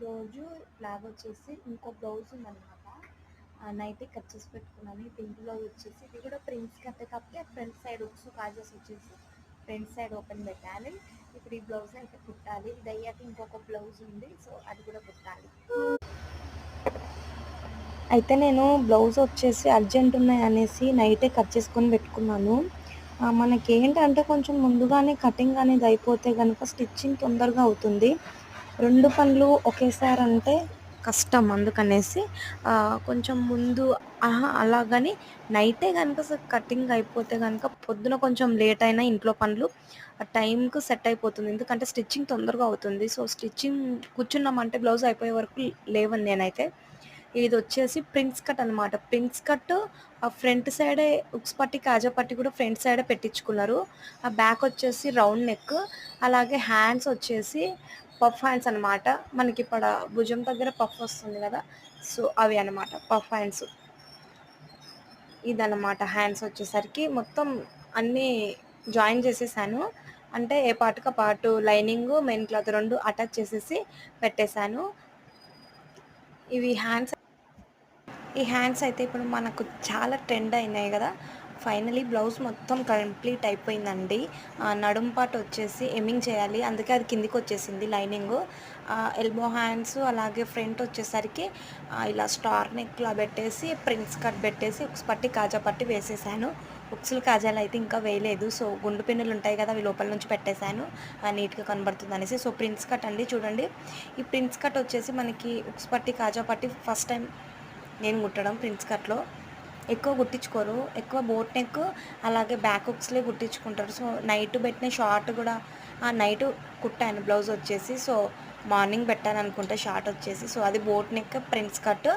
ఈరోజు బ్లాగ్ వచ్చేసి ఇంకో బ్లౌజ్ ఉందన్నమాట. నైటీ కట్ చేసి పెట్టుకున్నాను. పింక్ బ్లౌజ్ వచ్చేసి ఇది కూడా ప్రింట్స్ కట్ కాకపోతే ఫ్రంట్ సైడ్ ఉక్స్ కాజెస్ వచ్చేసి ఫ్రంట్ సైడ్ ఓపెన్ పెట్టాలి. ఇప్పుడు ఈ బ్లౌజ్ అయితే కుట్టాలి. ఇది అయ్యాక ఇంకొక బ్లౌజ్ ఉంది, సో అది కూడా కుట్టాలి. అయితే నేను బ్లౌజ్ వచ్చేసి అర్జెంట్ ఉన్నాయి అనేసి నైటే కట్ చేసుకొని పెట్టుకున్నాను. మనకి ఏంటంటే కొంచెం ముందుగానే కటింగ్ అనేది అయిపోతే కనుక స్టిచ్చింగ్ తొందరగా అవుతుంది. 2 పనులు ఒకేసారి అంటే కష్టం. అందుకనేసి కొంచెం ముందు అలాగని నైటే కనుక కటింగ్ అయిపోతే కనుక పొద్దున కొంచెం లేట్ అయినా ఇంట్లో పనులు టైంకి సెట్ అయిపోతుంది. ఎందుకంటే స్టిచ్చింగ్ తొందరగా అవుతుంది. సో స్టిచ్చింగ్ కూర్చున్నామంటే బ్లౌజ్ అయిపోయే వరకు లేవని నేనైతే. ఇది వచ్చేసి ప్రింట్స్ కట్ అనమాట. ప్రింట్స్ కట్ ఫ్రంట్ సైడే ఉక్స్ పట్టి కాజా పట్టి కూడా ఫ్రంట్ సైడే పెట్టించుకున్నారు. ఆ బ్యాక్ వచ్చేసి రౌండ్ నెక్, అలాగే హ్యాండ్స్ వచ్చేసి పఫ్ హ్యాండ్స్ అనమాట. మనకి ఇప్పుడు భుజం దగ్గర పఫ్ వస్తుంది కదా, సో అవి అనమాట పఫ్ హ్యాండ్స్. ఇదన్నమాట హ్యాండ్స్ వచ్చేసరికి మొత్తం అన్నీ జాయిన్ చేసేసాను. అంటే ఏ పార్ట్కి ఆ part lining main cloth 2 attach చేసేసి పెట్టేశాను. ఇవి ఈ హ్యాండ్స్ అయితే ఇప్పుడు మనకు చాలా ట్రెండ్ అయినాయి కదా. ఫైనలీ బ్లౌజ్ మొత్తం కంప్లీట్ అయిపోయిందండి. నడుం పార్ట్ వచ్చేసి ఎమ్మింగ్ చేయాలి, అందుకే అది కిందికి వచ్చేసింది లైనింగ్. ఎల్బో హ్యాండ్స్ అలాగే ఫ్రంట్ వచ్చేసరికి ఇలా స్టార్ నెక్లా పెట్టేసి ప్రిన్స్ కట్ పెట్టేసి ఉక్స్ పట్టి కాజా పట్టి వేసేసాను. ఉక్సులు కాజాలు అయితే ఇంకా వేయలేదు. సో గుండు పిన్నులు ఉంటాయి కదా, అవి లోపల నుంచి పెట్టేశాను నీట్గా కనబడుతుంది అనేసి. సో ప్రిన్స్ కట్ అండి, చూడండి. ఈ ప్రిన్స్ కట్ వచ్చేసి మనకి ఉక్స్ పట్టి కాజా పట్టి ఫస్ట్ టైం నేను కుట్టడం. ప్రిన్స్ కట్లో ఎక్కువ కుట్టించుకోరు, ఎక్కువ బోట్ నెక్ అలాగే బ్యాక్ హుక్స్లే కుట్టించుకుంటారు. సో నైట్ పెట్టిన షార్ట్ కూడా నైట్ కుట్టాను బ్లౌజ్ వచ్చేసి. సో మార్నింగ్ పెట్టాను అనుకుంటే షార్ట్ వచ్చేసి. సో అది బోట్ నెక్ ప్రిన్స్ కట్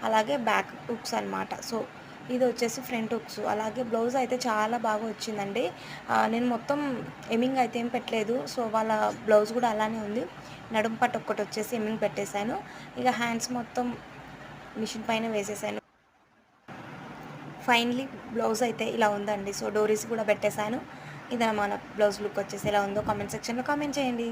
అలాగే బ్యాక్ హుక్స్ అనమాట. సో ఇది వచ్చేసి ఫ్రంట్ హుక్స్. అలాగే బ్లౌజ్ అయితే చాలా బాగా వచ్చిందండి. నేను మొత్తం ఎమ్మింగ్ అయితే ఏం పెట్టలేదు. సో వాళ్ళ బ్లౌజ్ కూడా అలానే ఉంది. నడుం పట్టు ఒక్కటి వచ్చేసి ఎమ్మింగ్ పెట్టేశాను. ఇక హ్యాండ్స్ మొత్తం మిషన్ పైన వేసేసాను. ఫైనలీ బ్లౌజ్ అయితే ఇలా ఉందండి. సో డోరీస్ కూడా పెట్టేశాను. ఇది మన బ్లౌజ్ లుక్ వచ్చేసి ఎలా ఉందో కామెంట్ సెక్షన్లో కామెంట్ చేయండి.